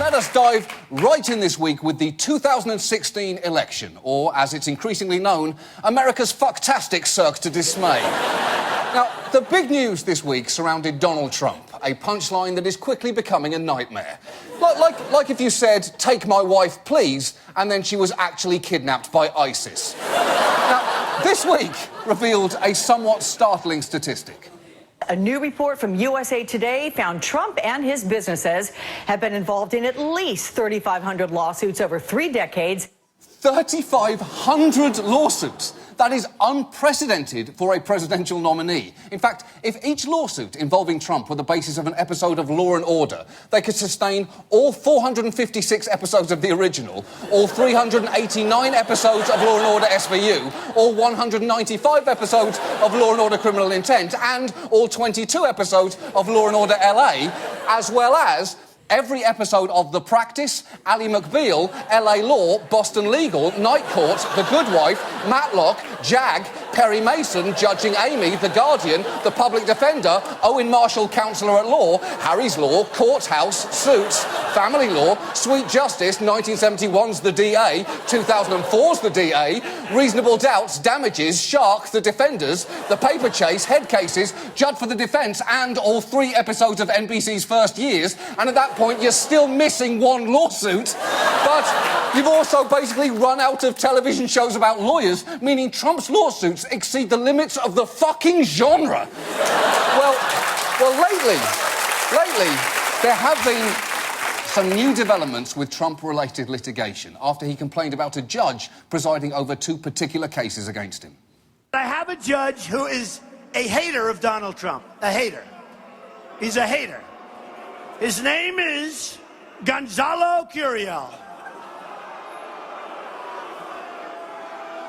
let us dive right in this week with the 2016 election, or as it's increasingly known, America's fucktastic cirque de dismay. Now, the big news this week surrounded Donald Trump, a punchline that is quickly becoming a nightmare. Like if you said, "Take my wife, please," and then she was actually kidnapped by ISIS. Now, this week revealed a somewhat startling statistic. A new report from USA Today found Trump and his businesses have been involved in at least 3,500 lawsuits over 3 decades. 3,500 lawsuits. That is unprecedented for a presidential nominee. In fact, if each lawsuit involving Trump were the basis of an episode of Law and Order, they could sustain all 456 episodes of the original, all 389 episodes of Law and Order SVU, all 195 episodes of Law and Order Criminal Intent, and all 22 episodes of Law and Order LA, as well as every episode of The Practice, Ally McBeal, LA Law, Boston Legal, Night Court, The Good Wife, Matlock, Jag, Perry Mason, Judging Amy, The Guardian, The Public Defender, Owen Marshall, Counselor at Law, Harry's Law, Courthouse, Suits, Family Law, Sweet Justice, 1971's The DA, 2004's The DA, Reasonable Doubts, Damages, Shark, The Defenders, The Paper Chase, Head Cases, Judge for the Defence, and all 3 episodes of NBC's First Years, and at that point you're still missing 1 lawsuit, but you've also basically run out of television shows about lawyers, meaning Trump's lawsuits exceed the limits of the fucking genre. Well, lately, there have been some new developments with Trump-related litigation after he complained about a judge presiding over 2 particular cases against him. I have a judge who is a hater of Donald Trump. A hater. He's a hater. His name is Gonzalo Curiel.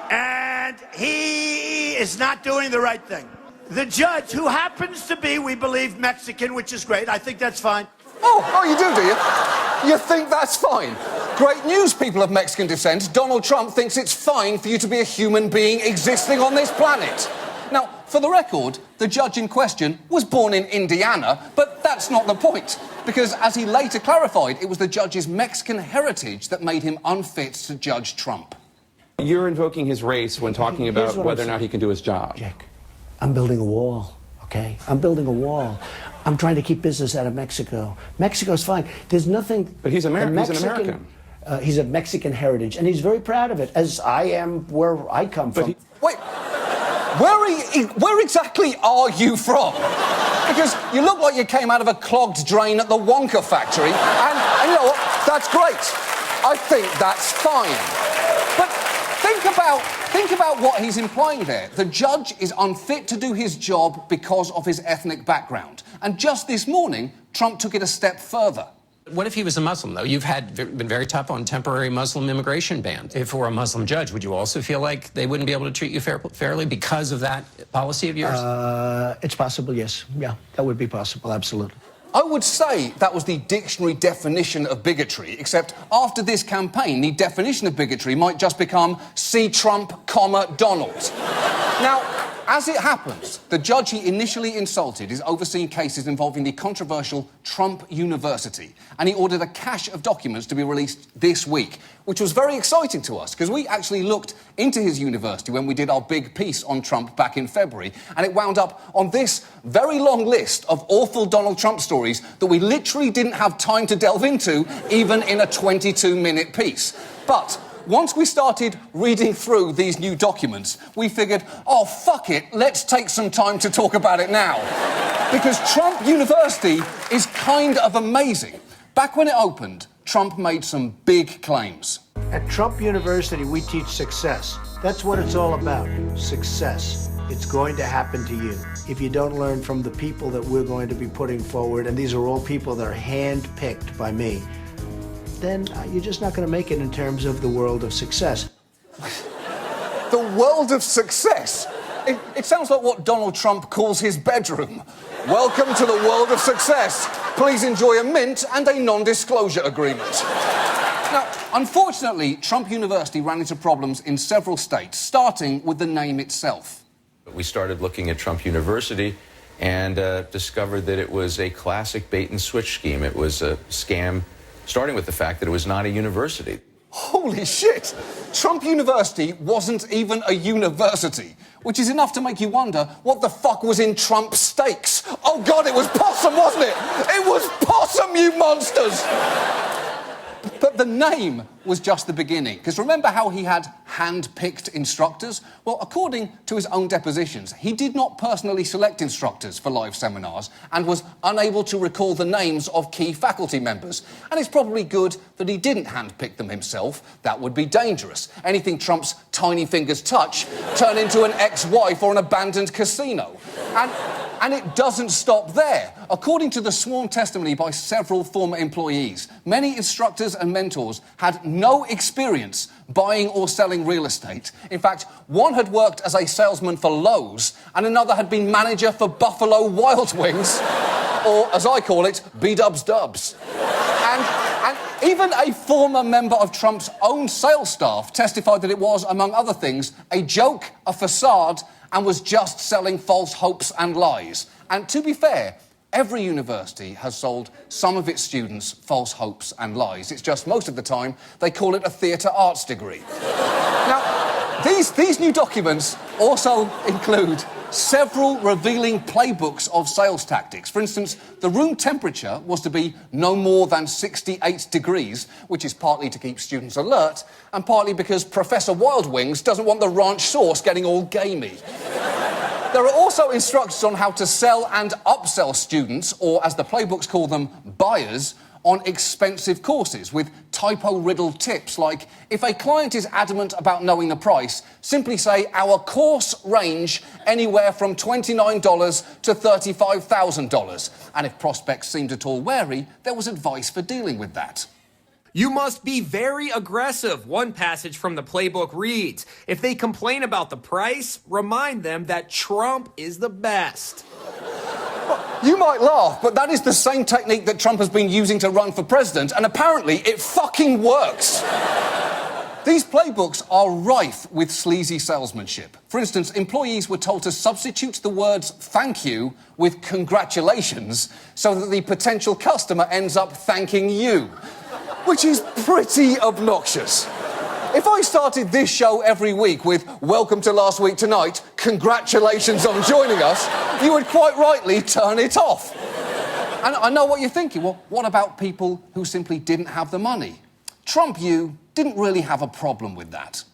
And he is not doing the right thing. The judge, who happens to be, we believe, Mexican, which is great. I think that's fine. Oh, you do you? You think that's fine? Great news, people of Mexican descent. Donald Trump thinks it's fine for you to be a human being existing on this planet. Now, for the record, the judge in question was born in Indiana, but that's not the point. Because, as he later clarified, it was the judge's Mexican heritage that made him unfit to judge Trump. You're invoking his race when talking about whether or not he can do his job. Jack, I'm building a wall, okay? I'm building a wall. I'm trying to keep business out of Mexico. Mexico's fine. There's nothing... But he's American. He's an American. He's of Mexican heritage, and he's very proud of it, as I am where I come from. Wait, where exactly are you from? Because you look like you came out of a clogged drain at the Wonka factory, and you know what? That's great. I think that's fine. But think about what he's implying there. The judge is unfit to do his job because of his ethnic background. And just this morning, Trump took it a step further. What if he was a Muslim, though? You've been very tough on temporary Muslim immigration bans. If it were a Muslim judge, would you also feel like they wouldn't be able to treat you fairly because of that policy of yours? It's possible, yes. Yeah, that would be possible, absolutely. I would say that was the dictionary definition of bigotry, except after this campaign, the definition of bigotry might just become see Trump, Donald. Now, as it happens, the judge he initially insulted is overseeing cases involving the controversial Trump University, and he ordered a cache of documents to be released this week, which was very exciting to us, because we actually looked into his university when we did our big piece on Trump back in February, and it wound up on this very long list of awful Donald Trump stories that we literally didn't have time to delve into, even in a 22-minute piece. But once we started reading through these new documents, we figured, oh, fuck it, let's take some time to talk about it now. Because Trump University is kind of amazing. Back when it opened, Trump made some big claims. At Trump University, we teach success. That's what it's all about, success. It's going to happen to you if you don't learn from the people that we're going to be putting forward, and these are all people that are hand-picked by me, then you're just not going to make it in terms of the world of success. The world of success? It sounds like what Donald Trump calls his bedroom. Welcome to the world of success. Please enjoy a mint and a non-disclosure agreement. Now, unfortunately, Trump University ran into problems in several states, starting with the name itself. We started looking at Trump University and discovered that it was a classic bait-and-switch scheme. It was a scam starting with the fact that it was not a university. Holy shit! Trump University wasn't even a university, which is enough to make you wonder what the fuck was in Trump's steaks. Oh God, it was possum, wasn't it? It was possum, you monsters! But the name was just the beginning, because remember how he had hand-picked instructors? Well, according to his own depositions, he did not personally select instructors for live seminars and was unable to recall the names of key faculty members. And it's probably good that he didn't hand-pick them himself. That would be dangerous. Anything Trump's tiny fingers touch turn into an ex-wife or an abandoned casino. And it doesn't stop there. According to the sworn testimony by several former employees, many instructors and mentors had no experience buying or selling real estate. In fact, one had worked as a salesman for Lowe's and another had been manager for Buffalo Wild Wings, or as I call it, B-dubs dubs. And even a former member of Trump's own sales staff testified that it was, among other things, a joke, a facade, and was just selling false hopes and lies. And to be fair, every university has sold some of its students false hopes and lies. It's just most of the time they call it a theatre arts degree. Now, these new documents also include several revealing playbooks of sales tactics. For instance, the room temperature was to be no more than 68 degrees, which is partly to keep students alert, and partly because Professor Wild Wings doesn't want the ranch sauce getting all gamey. There are also instructions on how to sell and upsell students, or as the playbooks call them, buyers, on expensive courses with typo-riddled tips like, if a client is adamant about knowing the price, simply say, our course range anywhere from $29 to $35,000. And if prospects seemed at all wary, there was advice for dealing with that. You must be very aggressive. One passage from the playbook reads, if they complain about the price, remind them that Trump is the best. You might laugh, but that is the same technique that Trump has been using to run for president, and apparently it fucking works. These playbooks are rife with sleazy salesmanship. For instance, employees were told to substitute the words thank you with congratulations so that the potential customer ends up thanking you, which is pretty obnoxious. If I started this show every week with welcome to Last Week Tonight, congratulations on joining us, you would quite rightly turn it off. And I know what you're thinking. Well, what about people who simply didn't have the money? Trump, you didn't really have a problem with that.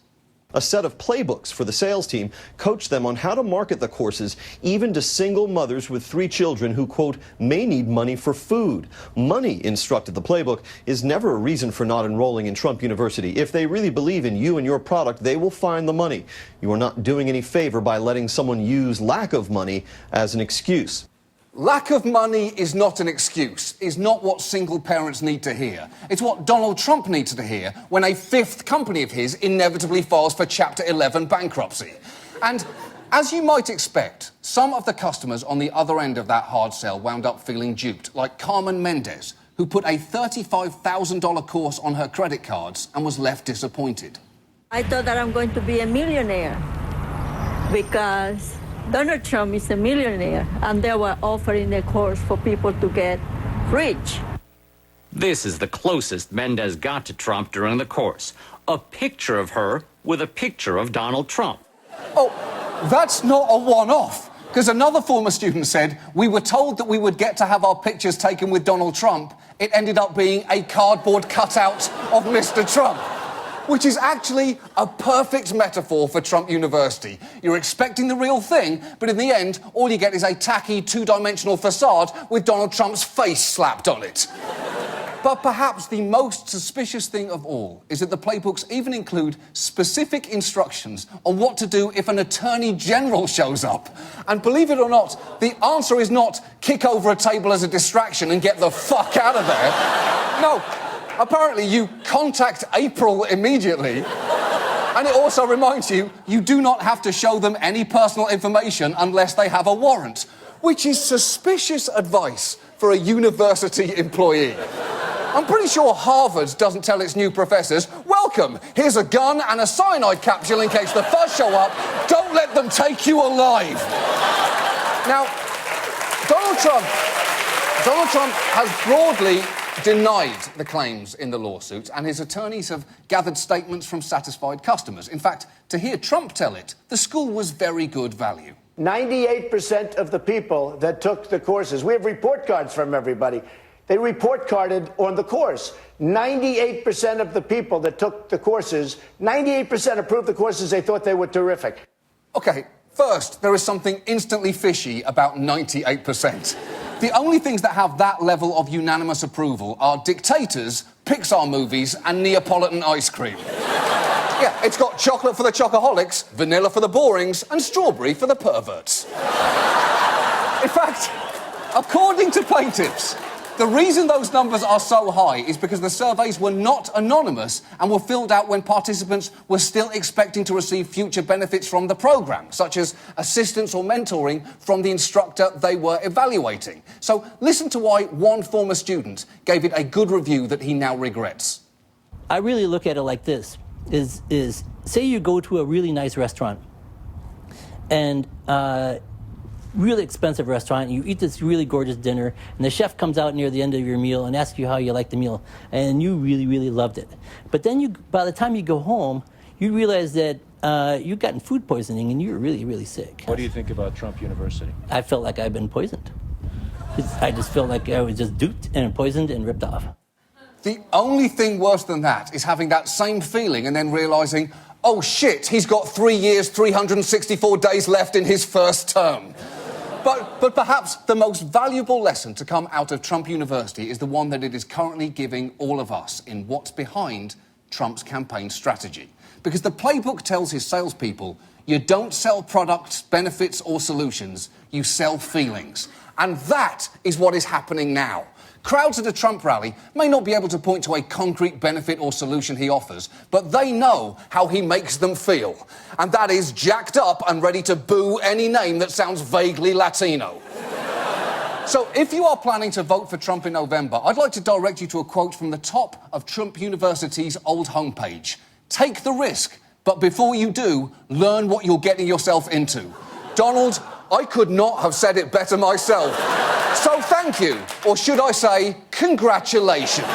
A set of playbooks for the sales team coached them on how to market the courses even to single mothers with 3 children who, quote, may need money for food. Money, instructed the playbook, is never a reason for not enrolling in Trump University. If they really believe in you and your product, they will find the money. You are not doing any favor by letting someone use lack of money as an excuse. Lack of money is not an excuse, is not what single parents need to hear. It's what Donald Trump needs to hear when a 5th company of his inevitably files for Chapter 11 bankruptcy. And as you might expect, some of the customers on the other end of that hard sell wound up feeling duped, like Carmen Mendez, who put a $35,000 course on her credit cards and was left disappointed. I thought that I'm going to be a millionaire because Donald Trump is a millionaire, and they were offering a course for people to get rich. This is the closest Mendez got to Trump during the course. A picture of her with a picture of Donald Trump. Oh, that's not a one-off, because another former student said, we were told that we would get to have our pictures taken with Donald Trump. It ended up being a cardboard cutout of Mr. Trump. Which is actually a perfect metaphor for Trump University. You're expecting the real thing, but in the end, all you get is a tacky 2-dimensional facade with Donald Trump's face slapped on it. But perhaps the most suspicious thing of all is that the playbooks even include specific instructions on what to do if an attorney general shows up. And believe it or not, the answer is not kick over a table as a distraction and get the fuck out of there. No. Apparently, you contact April immediately. And it also reminds you, you do not have to show them any personal information unless they have a warrant, which is suspicious advice for a university employee. I'm pretty sure Harvard doesn't tell its new professors, welcome, here's a gun and a cyanide capsule in case the fuzz show up. Don't let them take you alive. Now, Donald Trump has broadly denied the claims in the lawsuit, and his attorneys have gathered statements from satisfied customers. In fact, to hear Trump tell it, the school was very good value. 98% of the people that took the courses, we have report cards from everybody. They report carded on the course. 98% of the people that took the courses, 98% approved the courses. They thought they were terrific. OK, first, there is something instantly fishy about 98%. The only things that have that level of unanimous approval are dictators, Pixar movies, and Neapolitan ice cream. Yeah, it's got chocolate for the chocoholics, vanilla for the borings, and strawberry for the perverts. In fact, according to plaintiffs, the reason those numbers are so high is because the surveys were not anonymous and were filled out when participants were still expecting to receive future benefits from the programme, such as assistance or mentoring from the instructor they were evaluating. So listen to why one former student gave it a good review that he now regrets. I really look at it like this, is say you go to a really nice restaurant and really expensive restaurant, you eat this really gorgeous dinner, and the chef comes out near the end of your meal and asks you how you like the meal, and you really, really loved it. But then by the time you go home, you realize that you've gotten food poisoning and you're really, really sick. What do you think about Trump University? I felt like I've been poisoned. I just felt like I was just duped and poisoned and ripped off. The only thing worse than that is having that same feeling and then realising, oh shit, he's got 3 years, 364 days left in his first term. But perhaps the most valuable lesson to come out of Trump University is the one that it is currently giving all of us in what's behind Trump's campaign strategy. Because the playbook tells his salespeople, you don't sell products, benefits or solutions, you sell feelings. And that is what is happening now. Crowds at a Trump rally may not be able to point to a concrete benefit or solution he offers, but they know how he makes them feel. And that is jacked up and ready to boo any name that sounds vaguely Latino. So if you are planning to vote for Trump in November, I'd like to direct you to a quote from the top of Trump University's old homepage. Take the risk, but before you do, learn what you're getting yourself into. Donald, I could not have said it better myself. So thank you, or should I say, congratulations.